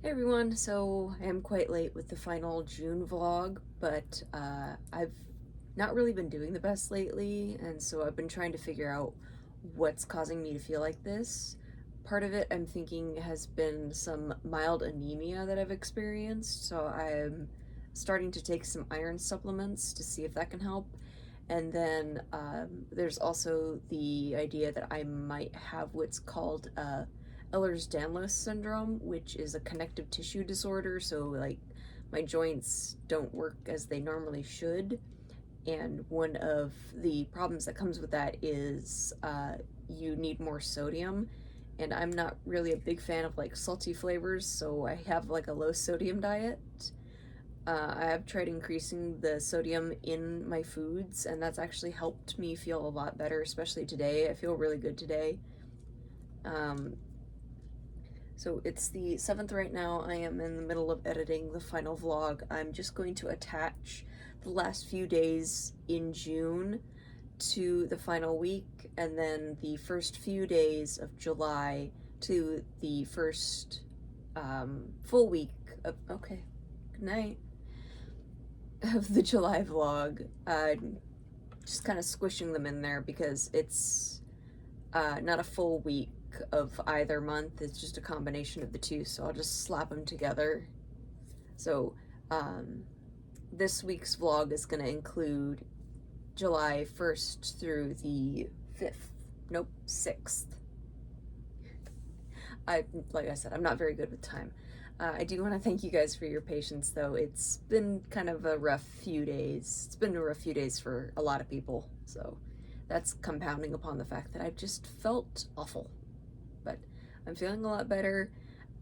Hey everyone, so I am quite late with the final June vlog, but I've not really been doing the best lately, and so I've been trying to figure out what's causing me to feel like this. Part of it I'm thinking has been some mild anemia that I've experienced, so I'm starting to take some iron supplements to see if that can help. And then there's also the idea that I might have what's called Ehlers-Danlos syndrome, which is a connective tissue disorder. So, like, my joints don't work as they normally should. And one of the problems that comes with that is you need more sodium. And I'm not really a big fan of like salty flavors, so I have like a low sodium diet. I have tried increasing the sodium in my foods, and that's actually helped me feel a lot better, especially today. I feel really good today. So it's the 7th right now. I am in the middle of editing the final vlog. I'm just going to attach the last few days in June to the final week, and then the first few days of July to the first full week of, okay, good night, of the July vlog. Just kind of squishing them in there because it's not a full week of either month. It's just a combination of the two, so I'll just slap them together. So this week's vlog is going to include July 1st through the 5th. Nope, 6th. Like I said, I'm not very good with time. I do want to thank you guys for your patience, though. It's been kind of a rough few days. It's been a rough few days for a lot of people, so that's compounding upon the fact that I've just felt awful. But I'm feeling a lot better.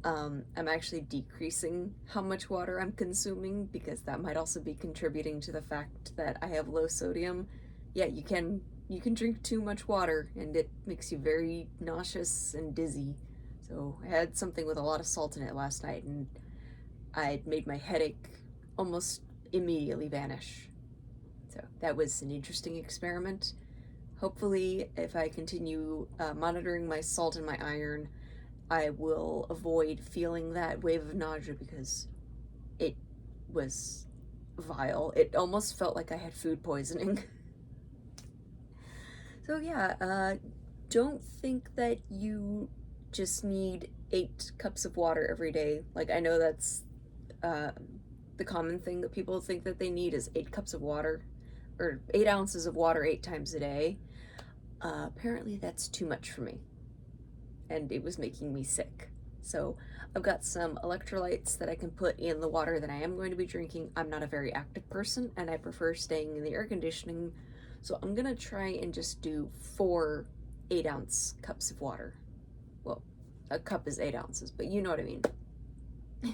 I'm actually decreasing how much water I'm consuming because that might also be contributing to the fact that I have low sodium. Yeah, you can drink too much water and it makes you very nauseous and dizzy. So I had something with a lot of salt in it last night, and I made my headache almost immediately vanish. So that was an interesting experiment. Hopefully, if I continue monitoring my salt and my iron, I will avoid feeling that wave of nausea because it was vile. It almost felt like I had food poisoning. So yeah, don't think that you just need 8 cups of water every day. Like, I know that's the common thing that people think that they need is 8 cups of water, or 8 ounces of water 8 times a day. Apparently that's too much for me, and it was making me sick. So I've got some electrolytes that I can put in the water that I am going to be drinking. I'm not a very active person, and I prefer staying in the air conditioning, so I'm gonna try and just do 4 8-ounce cups of water. Well, a cup is 8 ounces, but you know what I mean.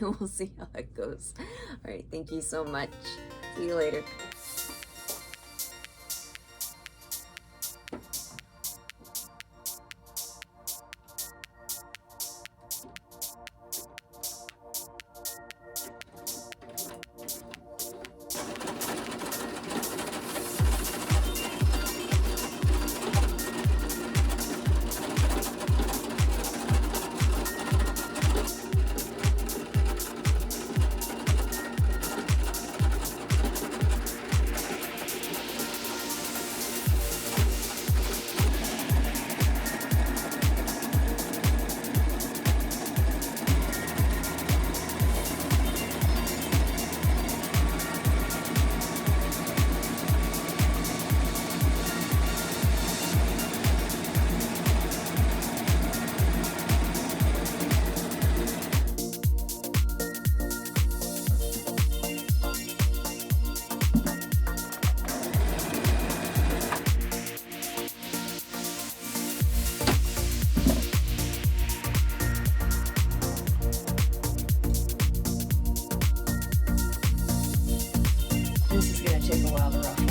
We'll see how that goes. All right, thank you so much. See you later. This is gonna take a while to ruffle.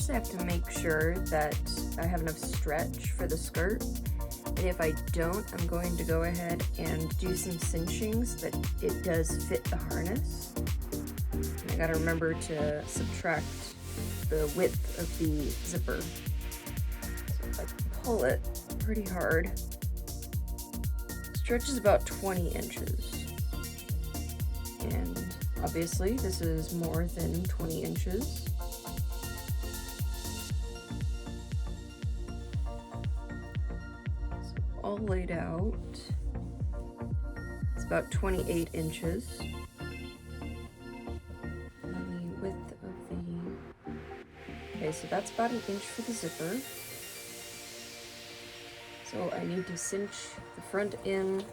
first I have to make sure that I have enough stretch for the skirt. And if I don't, I'm going to go ahead and do some cinching so that it does fit the harness. And I gotta remember to subtract the width of the zipper. So if I pull it pretty hard, stretch is about 20 inches. And obviously this is more than 20 inches. All laid out. It's about 28 inches. And the width of the... Okay, so that's about an inch for the zipper. So I need to cinch the front in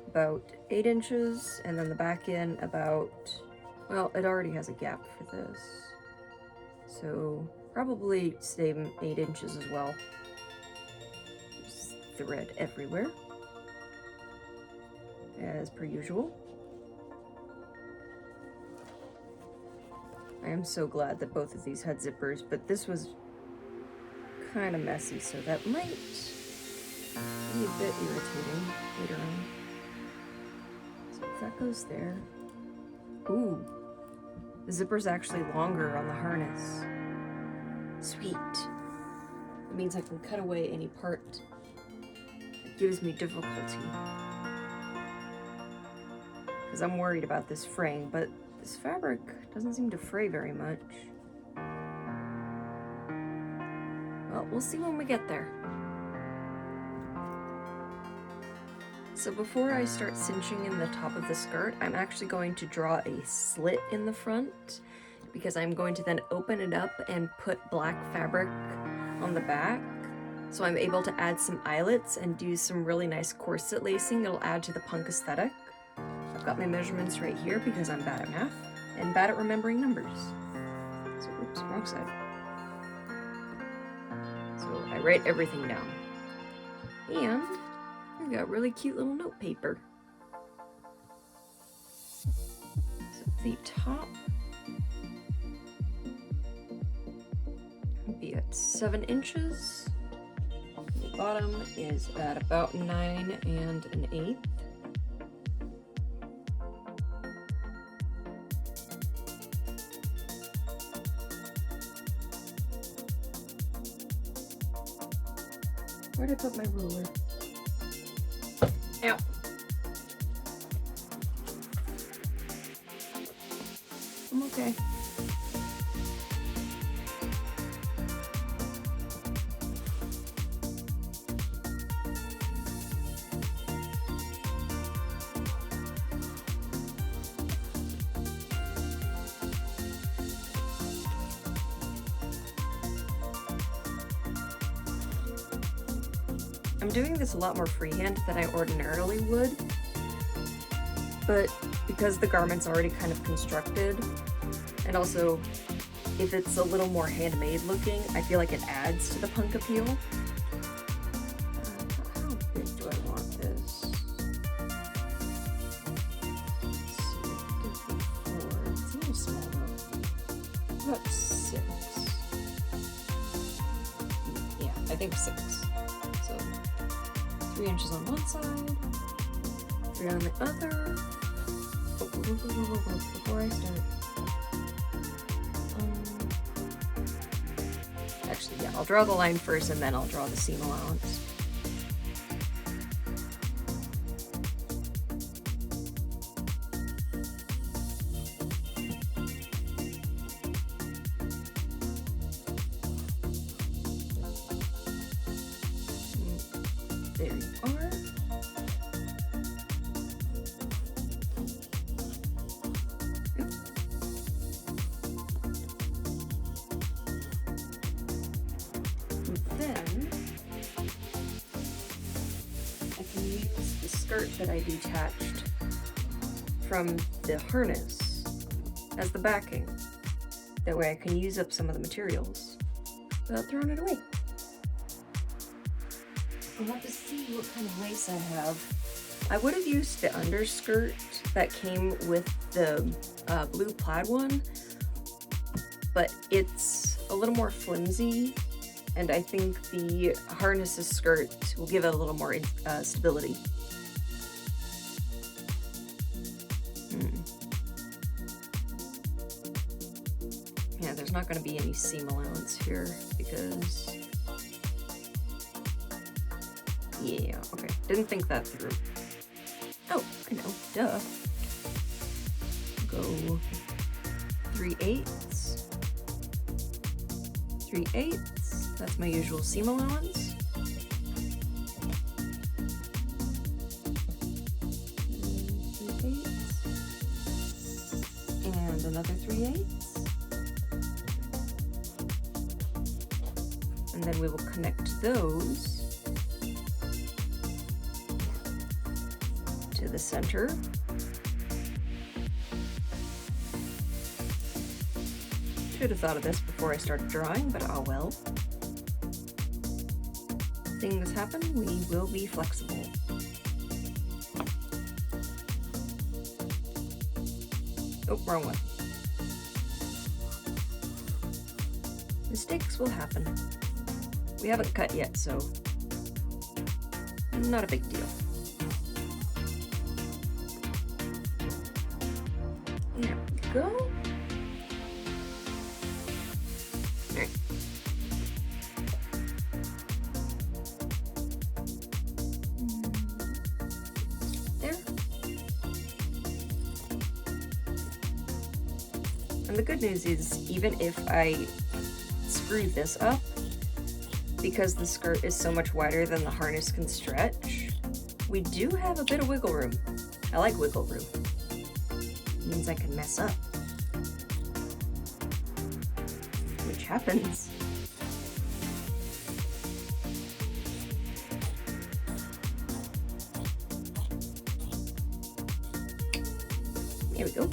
about 8 inches, and then the back in about... Well, it already has a gap for this. So probably same 8 inches as well. Thread everywhere, as per usual. I am so glad that both of these had zippers, but this was kind of messy, so that might be a bit irritating later on. So if that goes there... Ooh, the zipper's actually longer on the harness. Sweet. That means I can cut away any part gives me difficulty, because I'm worried about this fraying, but this fabric doesn't seem to fray very much. Well, we'll see when we get there. So before I start cinching in the top of the skirt, I'm actually going to draw a slit in the front, because I'm going to then open it up and put black fabric on the back. So I'm able to add some eyelets and do some really nice corset lacing that'll add to the punk aesthetic. I've got my measurements right here because I'm bad at math and bad at remembering numbers. So, oops, wrong side. So I write everything down. And I've got really cute little note paper. So the top will be at 7 inches. The bottom is at about 9 1/8. Where'd I put my ruler? Ow. I'm okay. I'm doing this a lot more freehand than I ordinarily would, but because the garment's already kind of constructed, and also if it's a little more handmade looking, I feel like it adds to the punk appeal. How big do I want this? Let's see, 2, 3, 4, it's a little small though. About 6. Yeah, I think 6. 3 inches on one side, 3 on the other. Oh, before I start. Actually, yeah, I'll draw the line first and then I'll draw the seam allowance. There you are. Yep. And then I can use the skirt that I detached from the harness as the backing. That way I can use up some of the materials without throwing it away. I'll have to see what kind of lace I have. I would have used the underskirt that came with the blue plaid one, but it's a little more flimsy, and I think the harness's skirt will give it a little more stability. Yeah, there's not going to be any seam allowance here because... Yeah, okay. Didn't think that through. Oh, I know. Duh. Go 3/8. 3/8. That's my usual seam allowance. And another 3/8. And then we will connect those to the center. Should have thought of this before I started drawing, but oh well. Things happen, we will be flexible. Oh, wrong one. Mistakes will happen. We haven't cut yet, so not a big deal. There we go. Alright. There. And the good news is, even if I screw this up, because the skirt is so much wider than the harness can stretch, we do have a bit of wiggle room. I like wiggle room. It means I can mess up. Which happens. There we go.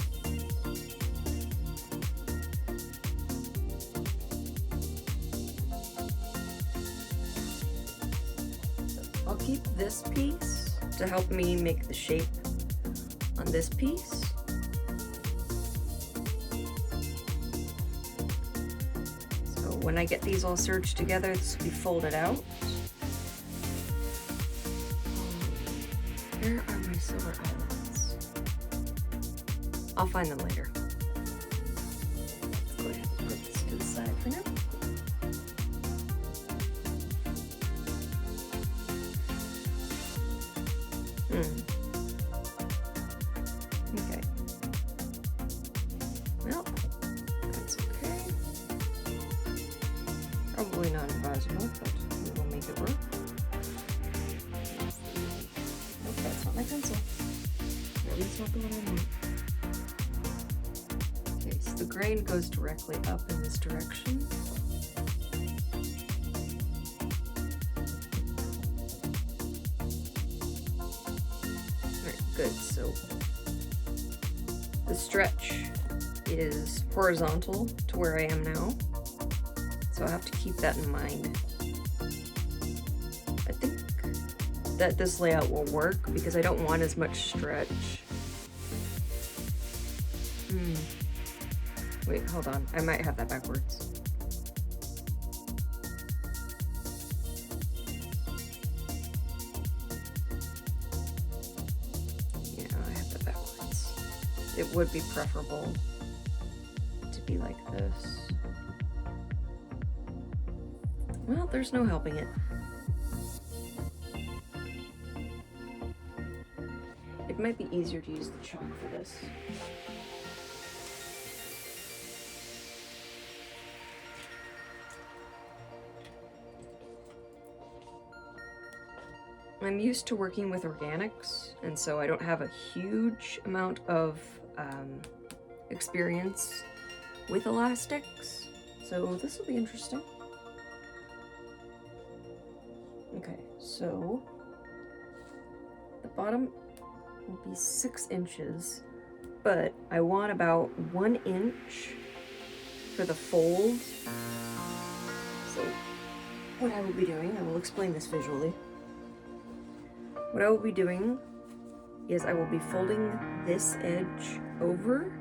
I'll keep this piece to help me make the shape on this piece. So when I get these all serged together, this will be folded out. Where are my silver eyelets? I'll find them later. Let's go ahead and put this to the side for now. Okay. Well, that's okay. Probably not advisable, but we will make it work. Nope, that's not my pencil. At least not the one I want. Okay, so the grain goes directly up in this direction. Good, so the stretch is horizontal to where I am now, so I have to keep that in mind. I think that this layout will work because I don't want as much stretch. Wait, hold on, I might have that backwards. It would be preferable to be like this. Well, there's no helping it. It might be easier to use the chalk for this. I'm used to working with organics, and so I don't have a huge amount of experience with elastics, so this will be interesting. Okay, so the bottom will be 6 inches, but I want about 1 inch for the fold. So what I will be doing, I will explain this visually. What I will be doing is I will be folding this edge over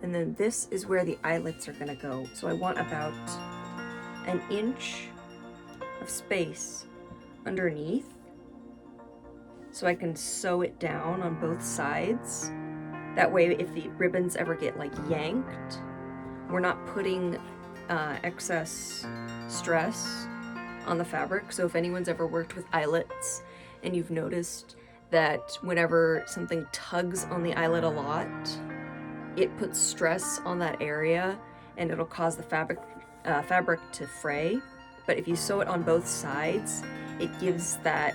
And then this is where the eyelets are gonna go. So I want about an inch of space underneath so I can sew it down on both sides. That way, if the ribbons ever get like yanked, we're not putting excess stress on the fabric. So if anyone's ever worked with eyelets and you've noticed that whenever something tugs on the eyelet a lot, it puts stress on that area and it'll cause the fabric to fray. But if you sew it on both sides, it gives that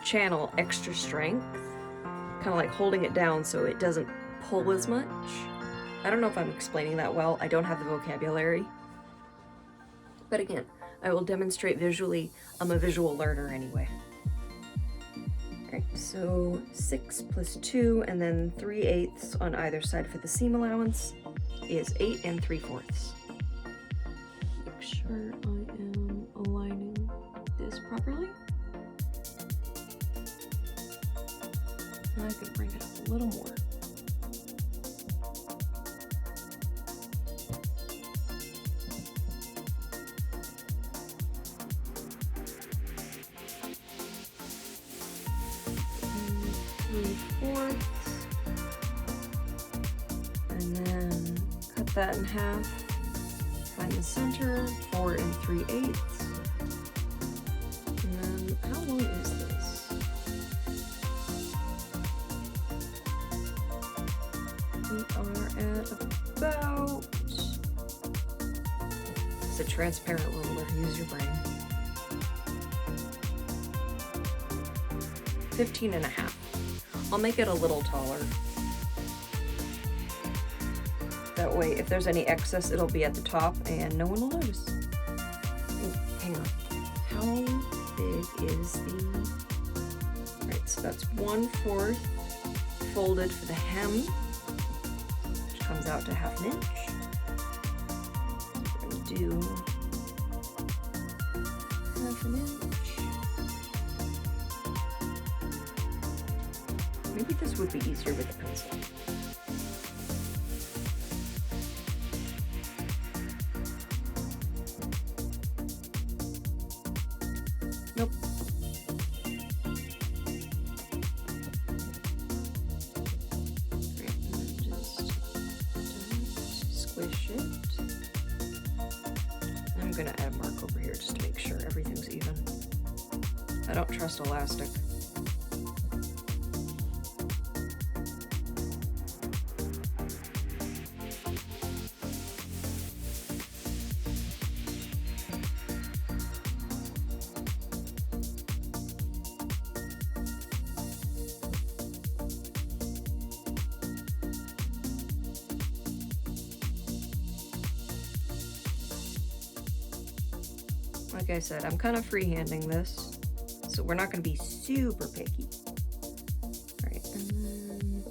channel extra strength, kind of like holding it down so it doesn't pull as much. I don't know if I'm explaining that well. I don't have the vocabulary. But again, I will demonstrate visually. I'm a visual learner anyway. Alright, so 6 plus 2 and then 3/8 on either side for the seam allowance is 8 3/4. Make sure I am aligning this properly. I could bring it up a little more. And then cut that in half, find the center, 4 3/8. And then how long is this? We are at about, it's a transparent ruler, use your brain. 15 and a half. I'll make it a little taller. That way, if there's any excess, it'll be at the top and no one will notice. Oh, hang on. How big is the... Alright, so that's 1/4 folded for the hem, which comes out to 1/2 inch. We're going to do 1/2 inch. Maybe this would be easier with a pencil. Nope. Right, and then just squish it. I'm gonna add a mark over here just to make sure everything's even. I don't trust elastic. Like I said, I'm kind of freehanding this, so we're not going to be super picky. Alright, and then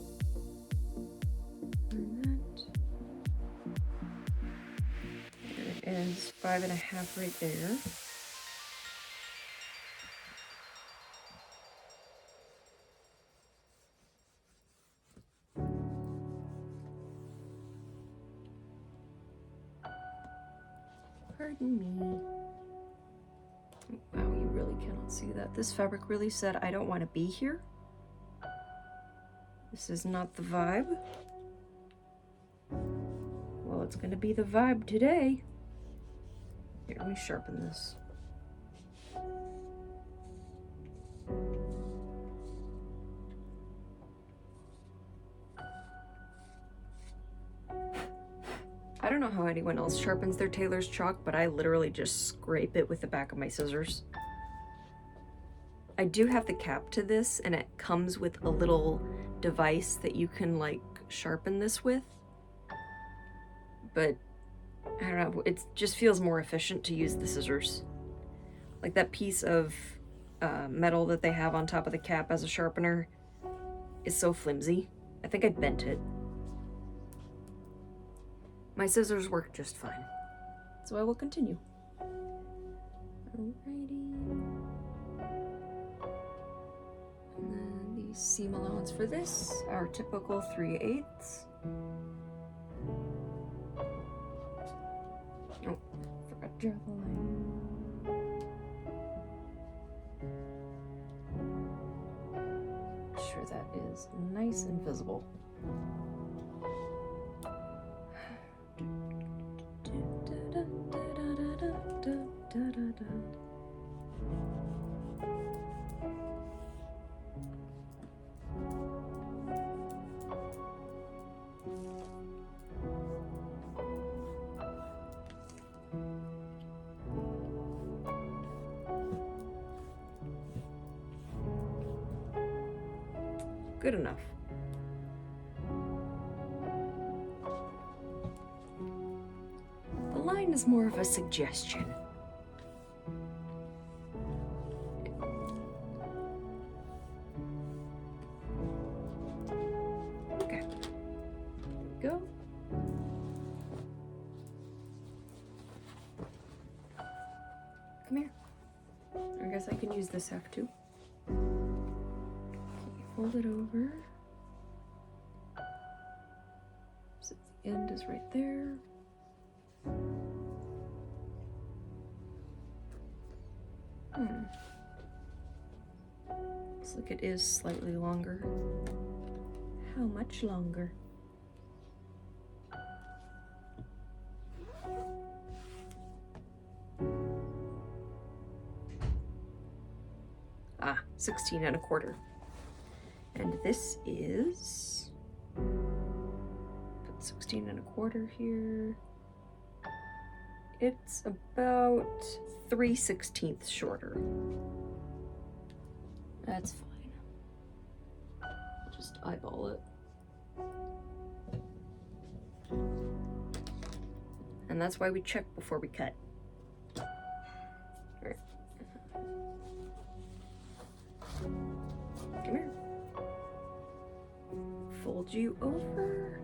that. There it is, 5 1/2 right there. Pardon me. Wow, you really cannot see that. This fabric really said, I don't want to be here. This is not the vibe. Well, it's going to be the vibe today. Here, let me sharpen this. I don't know how anyone else sharpens their tailor's chalk, but I literally just scrape it with the back of my scissors. I do have the cap to this, and it comes with a little device that you can like sharpen this with. But I don't know, it just feels more efficient to use the scissors. Like that piece of metal that they have on top of the cap as a sharpener is so flimsy. I think I bent it. My scissors work just fine, so I will continue. Alrighty. And then the seam allowance for this, our typical 3/8. draw the line. Make sure that is nice and visible. Good enough. The line is more of a suggestion. Okay. There we go. Come here. I guess I can use this sack too. Fold it over. So the end is right there. Looks like it is slightly longer. How much longer? Ah, 16 1/4. And this is, put 16 1/4 here. It's about 3/16 shorter. That's fine. Just eyeball it. And that's why we check before we cut. All right. Come here. Fold you over.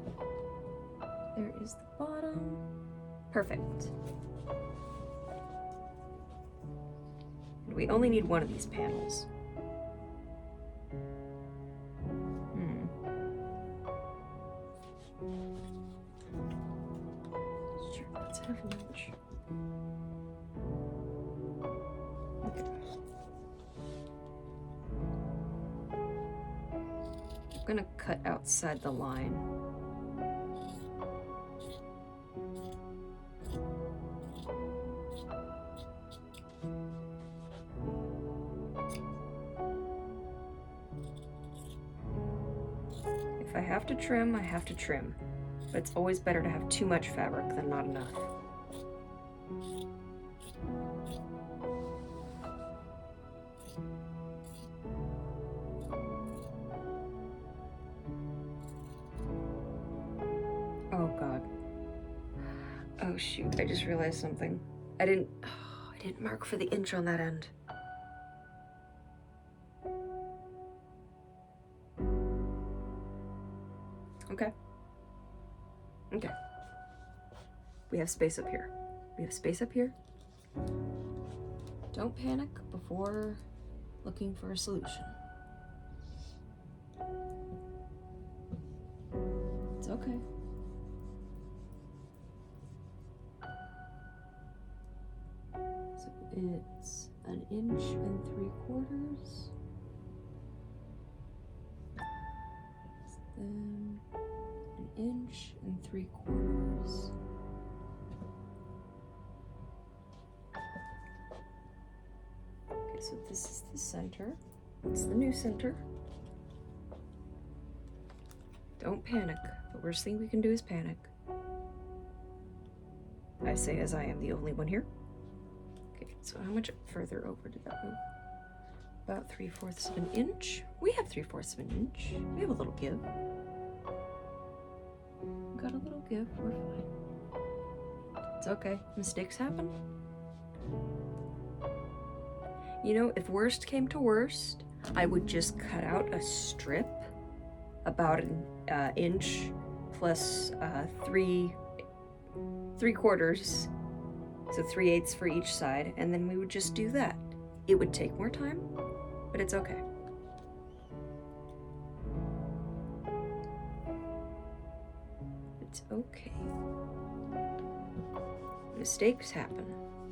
There is the bottom. Perfect. And we only need one of these panels. Sure, let's have lunch. Okay. I'm gonna cut outside the line. If I have to trim, I have to trim. But it's always better to have too much fabric than not enough. Oh God. Oh shoot, I just realized something. I didn't mark for the inch on that end. Okay. Okay. We have space up here. We have space up here. Don't panic before looking for a solution. It's okay. So it's 1 3/4 inches. Then 1 3/4 inches. Okay, so this is the center. It's the new center. Don't panic. The worst thing we can do is panic. I say as I am the only one here. Okay, so how much further over did that move? About 3/4 of an inch. We have 3/4 of an inch. We have a little give. Got a little give. We're fine. It's okay. Mistakes happen. You know, if worst came to worst, I would just cut out a strip about an inch plus 3/4, so 3/8 for each side, and then we would just do that. It would take more time, but it's okay. It's okay. Mistakes happen.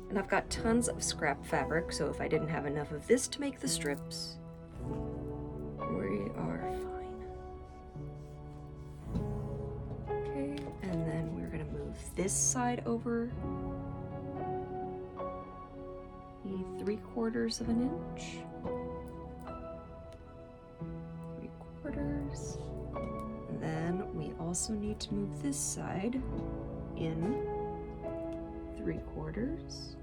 And I've got tons of scrap fabric, so if I didn't have enough of this to make the strips, we are fine. Okay, and then we're gonna move this side over 3/4 of an inch. 3/4. And then we also need to move this side in 3/4.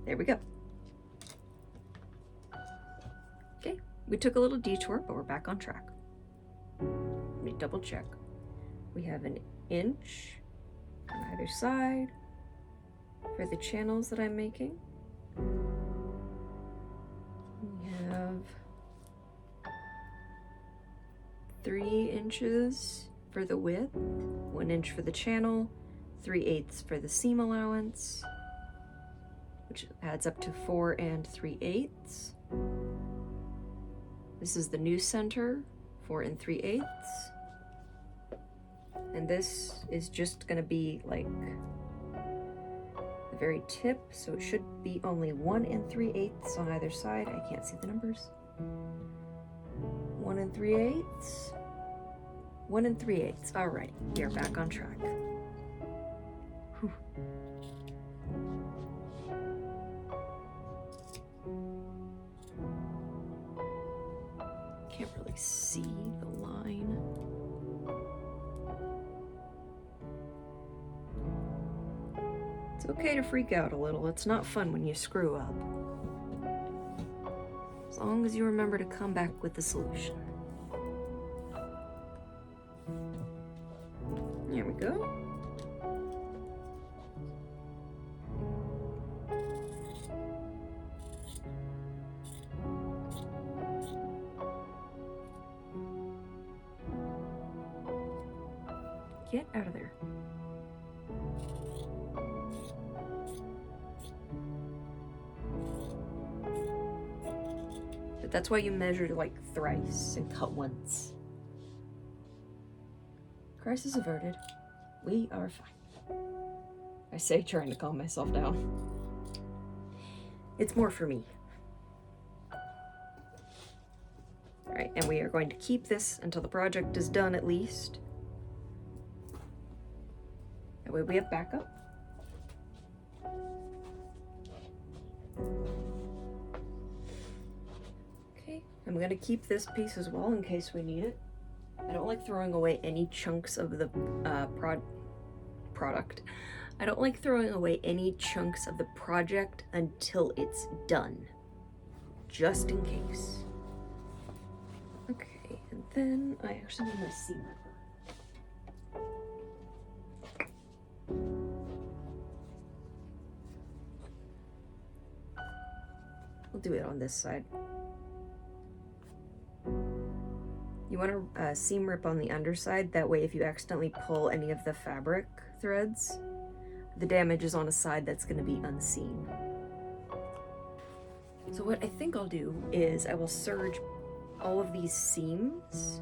There we go. Okay, we took a little detour, but we're back on track. Let me double check. We have an inch on either side for the channels that I'm making. We have 3 inches for the width, 1 inch for the channel, 3/8 for the seam allowance, which adds up to 4 3/8. This is the new center, 4 3/8. And this is just gonna be like the very tip, so it should be only 1 3/8 on either side. I can't see the numbers. 1 3/8. 1 3/8. All right, we are back on track. Whew. Can't really see the line. It's okay to freak out a little. It's not fun when you screw up. As long as you remember to come back with the solution. There we go. Get out of there. But that's why you measure like thrice and cut once. Crisis averted. We are fine. I say, trying to calm myself down. It's more for me. Alright, and we are going to keep this until the project is done at least. That way we have backup. Okay, I'm going to keep this piece as well in case we need it. I don't like throwing away any chunks of the product. I don't like throwing away any chunks of the project until it's done. Just in case. Okay, and then I actually need my seam ripper. We'll do it on this side. You want to seam rip on the underside, that way if you accidentally pull any of the fabric threads, the damage is on a side that's going to be unseen. So what I think I'll do is I will serge all of these seams,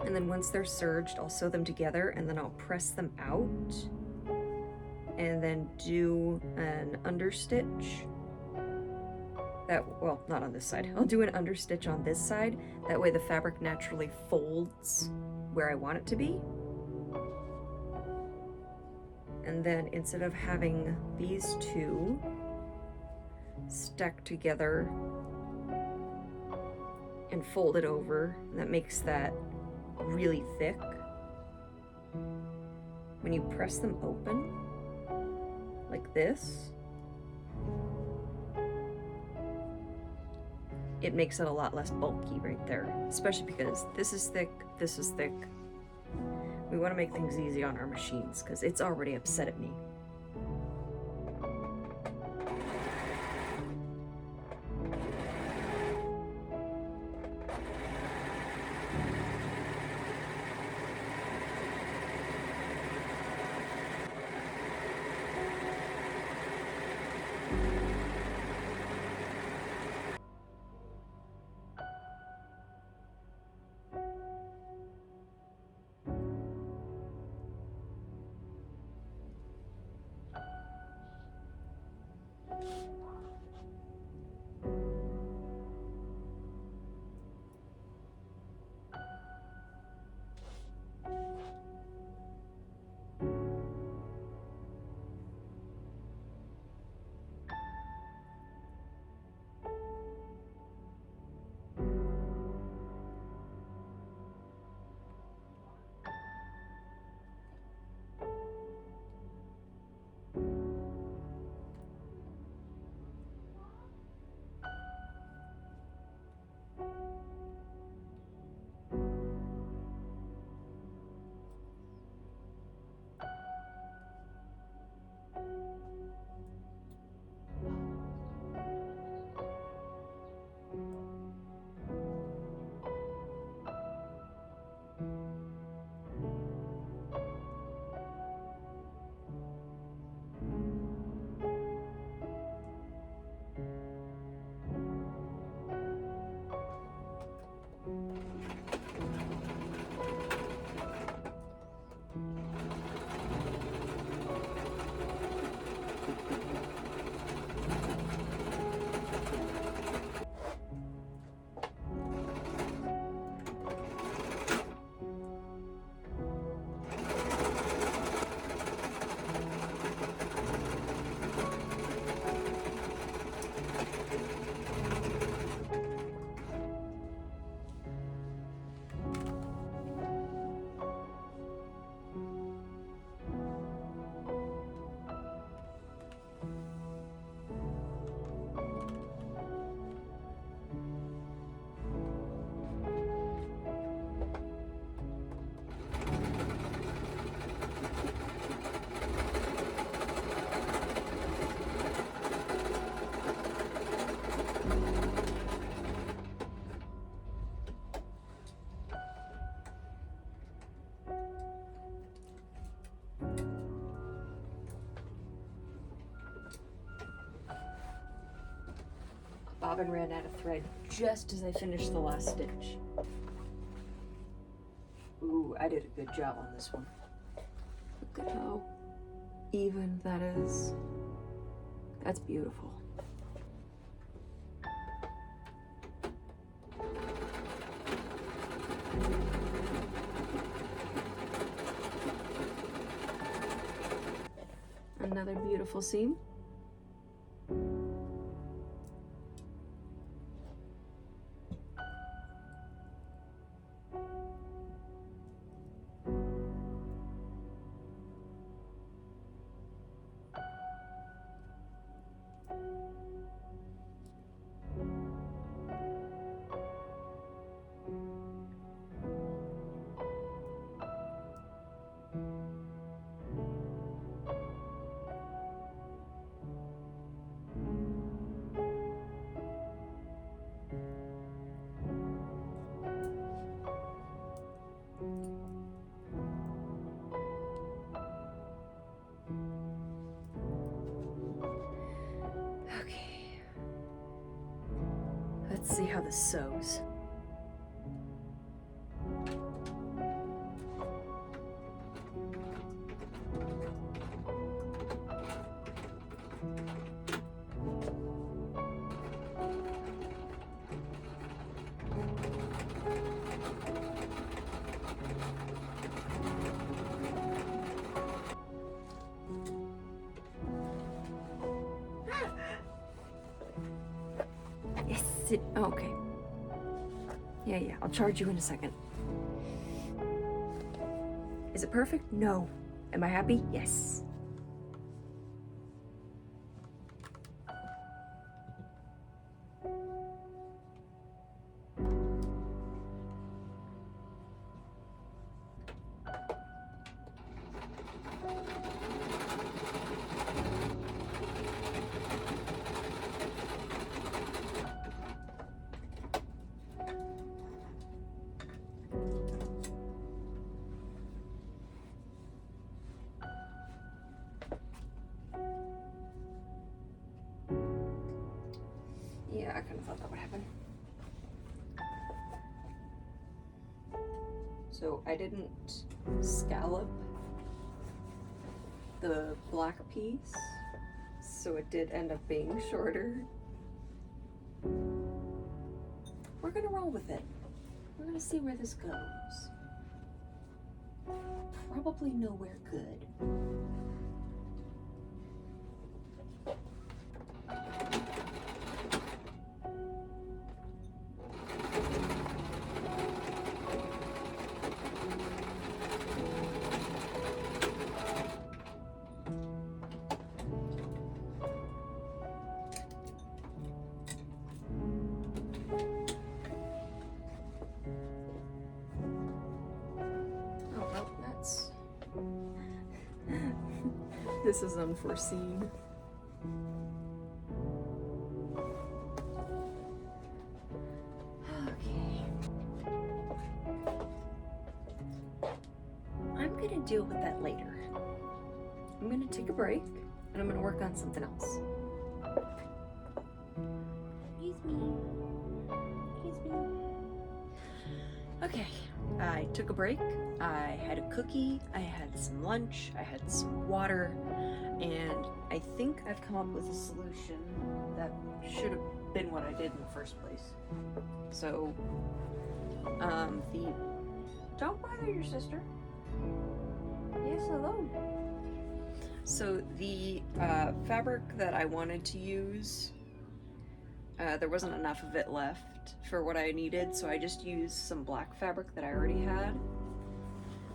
and then once they're serged, I'll sew them together, and then I'll press them out, and then do an understitch. Well, not on this side. I'll do an understitch on this side. That way the fabric naturally folds where I want it to be. And then instead of having these two stacked together and folded over, that makes that really thick. When you press them open, like this, it makes it a lot less bulky right there, especially because this is thick, this is thick. We want to make things easy on our machines because it's already upset at me. Bobbin ran out of thread just as I finished the last stitch. Ooh, I did a good job on this one. Look at how even that is. That's beautiful. Another beautiful seam. Okay. Let's see how this sews. Yes, okay. Yeah, I'll charge you in a second. Is it perfect? No. Am I happy? Yes. Yeah, I kind of thought that would happen. So I didn't scallop the black piece, so it did end up being shorter. We're gonna roll with it. We're gonna see where this goes. Probably nowhere good. This is unforeseen. Okay. I'm gonna deal with that later. I'm gonna take a break and I'm gonna work on something else. Excuse me. Excuse me. Okay, I took a break. I had a cookie, I had some lunch, I had some water, and I think I've come up with a solution that should have been what I did in the first place. So, the... Don't bother your sister. Yes, hello. So the fabric that I wanted to use, there wasn't enough of it left for what I needed, so I just used some black fabric that I already had.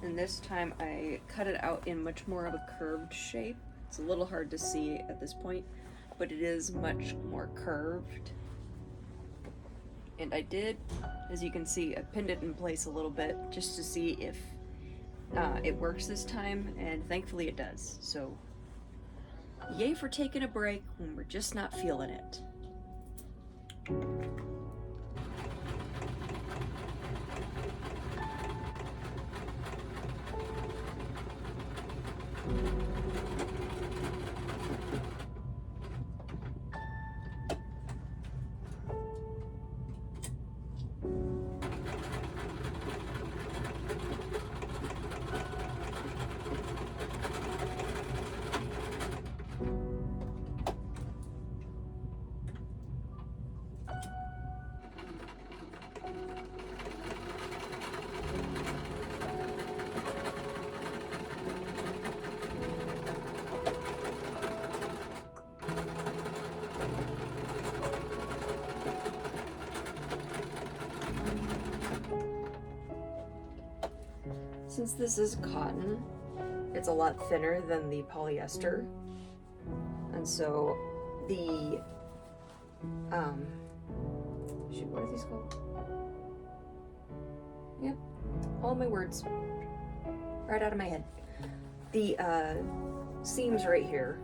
And this time I cut it out in much more of a curved shape. It's a little hard to see at this point, but it is much more curved. And I did, as you can see, I pinned it in place a little bit just to see if it works this time, and thankfully it does. So, yay for taking a break when we're just not feeling it. Since this is cotton, it's a lot thinner than the polyester, and so the shoot, what are these called? Yep, all my words right out of my head. The seams right here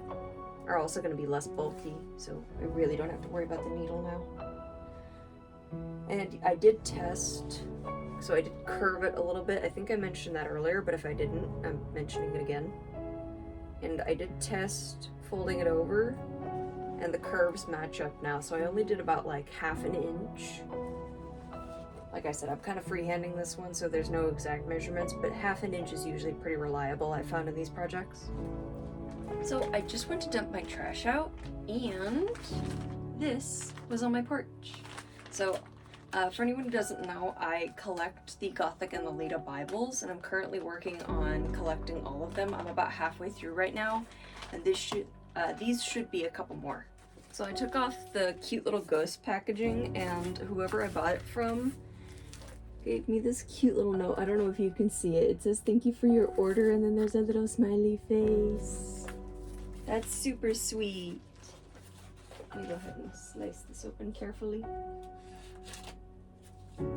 are also going to be less bulky, so I really don't have to worry about the needle now. And I did test. So I did curve it a little bit. I think I mentioned that earlier, but if I didn't, I'm mentioning it again. And I did test folding it over, and the curves match up now. So I only did about like half an inch. Like I said, I'm kind of freehanding this one, so there's no exact measurements, but half an inch is usually pretty reliable, I found in these projects. So I just went to dump my trash out, and this was on my porch. So for anyone who doesn't know, I collect the Gothic and Lolita Bibles, and I'm currently working on collecting all of them. I'm about halfway through right now, and these should be a couple more. So I took off the cute little ghost packaging, and whoever I bought it from gave me this cute little note. I don't know if you can see it. It says, "Thank you for your order," and then there's a little smiley face. That's super sweet. Let me go ahead and slice this open carefully.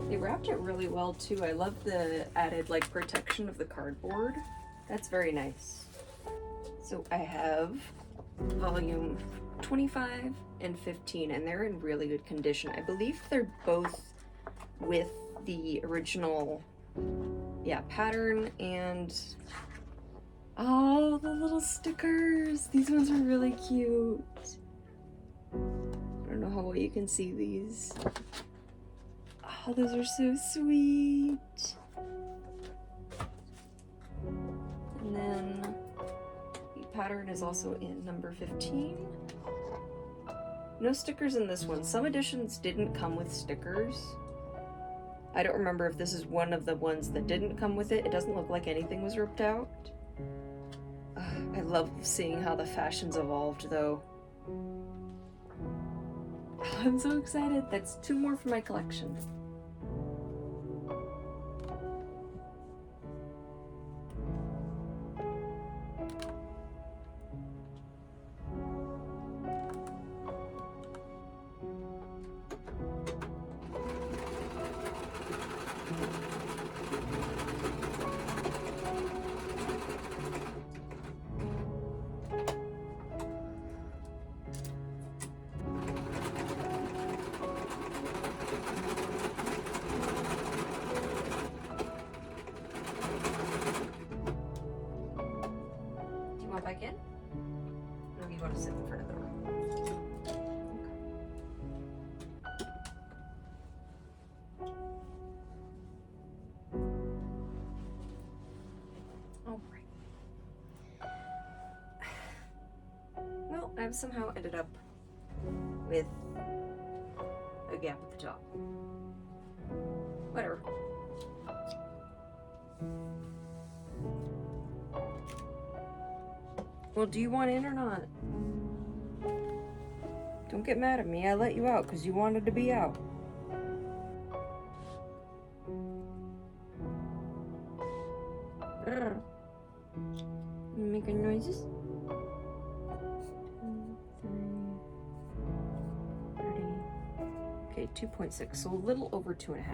They wrapped it really well too. I love the added like protection of the cardboard. That's very nice. So I have volume 25 and 15, and they're in really good condition. I believe they're both with the original pattern, and oh, the little stickers. These ones are really cute. I don't know how well you can see these. Oh, those are so sweet. And then the pattern is also in number 15. No stickers in this one. Some editions didn't come with stickers. I don't remember if this is one of the ones that didn't come with it. It doesn't look like anything was ripped out. I love seeing how the fashions evolved, though. I'm so excited. That's 2 more for my collection. Back in? Or you want to sit in front of the room? Okay. I've somehow ended up with a gap at the top. Whatever. Well, do you want in or not? Don't get mad at me. I let you out because you wanted to be out. You making noises? 2, 3, 30. Okay, 2.6, so a little over 2.5.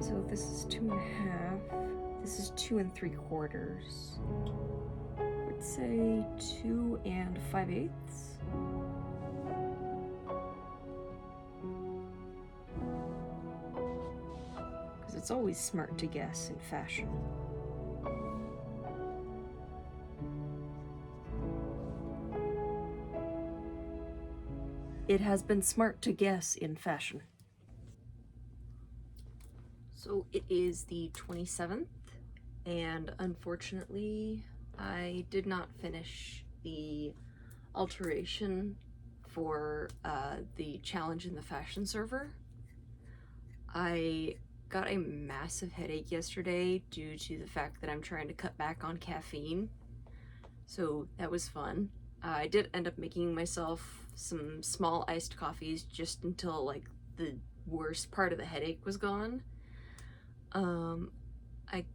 So this is 2.5. This is 2 3/4. I would say 2 5/8. Because it's always smart to guess in fashion. It has been smart to guess in fashion. So it is the 27th, and unfortunately, I did not finish the alteration for the challenge in the fashion server. I got a massive headache yesterday due to the fact that I'm trying to cut back on caffeine, so that was fun. I did end up making myself some small iced coffees just until like the worst part of the headache was gone. I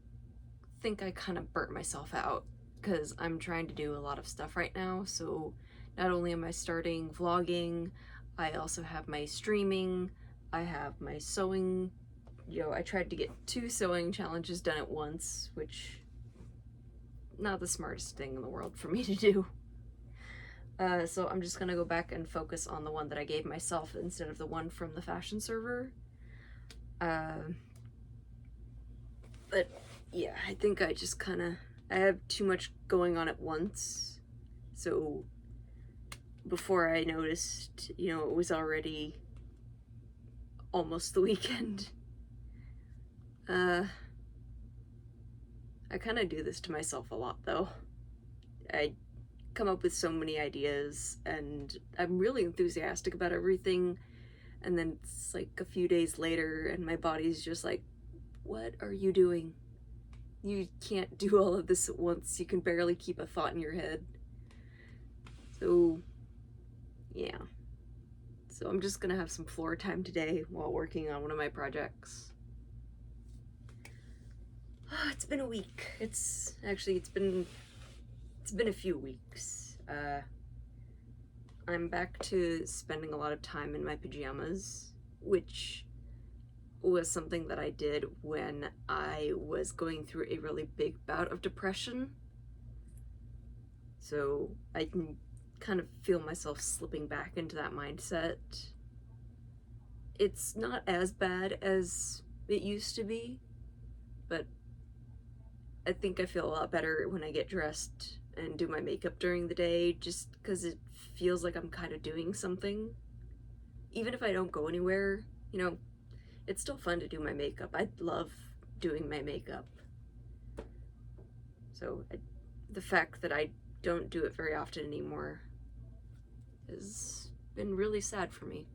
think I kind of burnt myself out because I'm trying to do a lot of stuff right now. So not only am I starting vlogging, I also have my streaming, I have my sewing. I tried to get 2 sewing challenges done at once, which not the smartest thing in the world for me to do. So I'm just gonna go back and focus on the one that I gave myself instead of the one from the fashion server. But yeah, I think I just I have too much going on at once. So before I noticed, it was already almost the weekend. I kind of do this to myself a lot though. I come up with so many ideas and I'm really enthusiastic about everything, and then it's like a few days later and my body's just like, what are you doing? You can't do all of this at once. You can barely keep a thought in your head. So yeah, so I'm just gonna have some floor time today while working on one of my projects. It's been a week. It's been a few weeks. I'm back to spending a lot of time in my pajamas, which was something that I did when I was going through a really big bout of depression. So I can kind of feel myself slipping back into that mindset. It's not as bad as it used to be, but I think I feel a lot better when I get dressed and do my makeup during the day, just because it feels like I'm kind of doing something. Even if I don't go anywhere, it's still fun to do my makeup. I love doing my makeup. So the fact that I don't do it very often anymore has been really sad for me.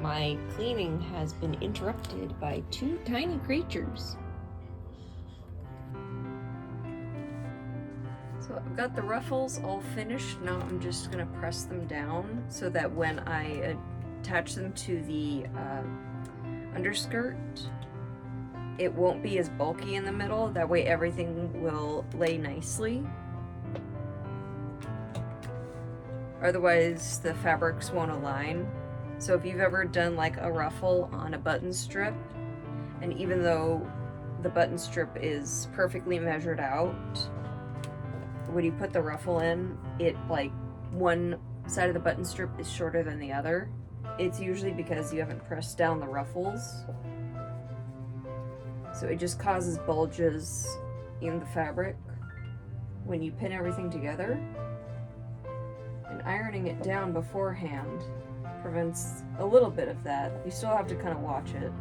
my cleaning has been interrupted by two tiny creatures. So I've got the ruffles all finished. Now I'm just gonna press them down so that when I attach them to the underskirt, it won't be as bulky in the middle. That way everything will lay nicely. Otherwise the fabrics won't align. So if you've ever done like a ruffle on a button strip, and even though the button strip is perfectly measured out, when you put the ruffle in, it like one side of the button strip is shorter than the other. It's usually because you haven't pressed down the ruffles. So it just causes bulges in the fabric when you pin everything together. And ironing it down beforehand prevents a little bit of that. You still have to kind of watch it.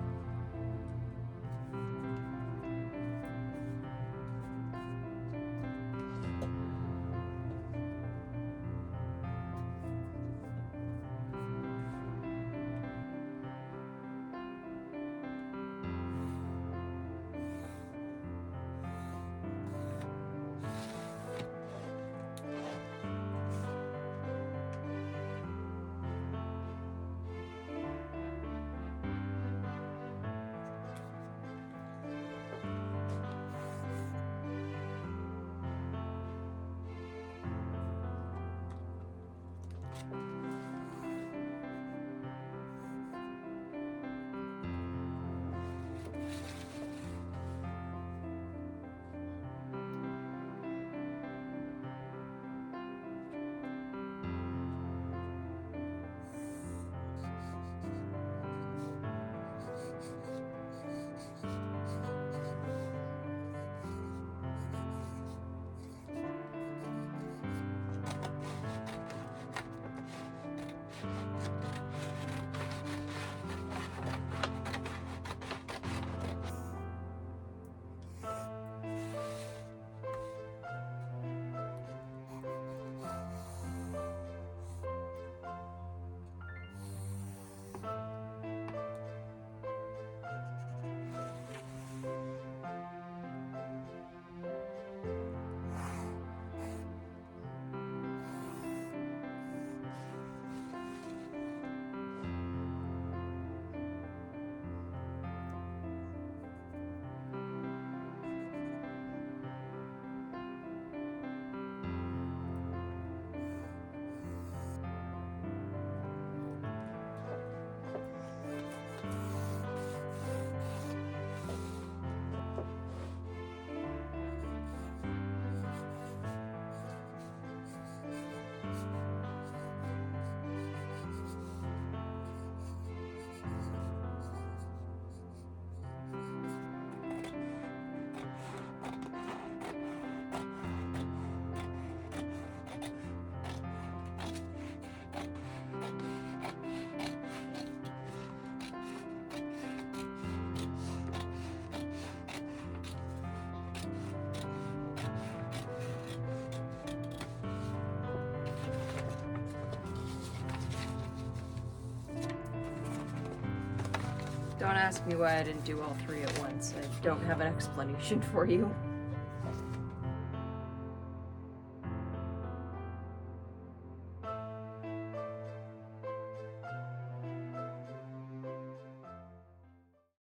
Don't ask me why I didn't do all three at once. I don't have an explanation for you.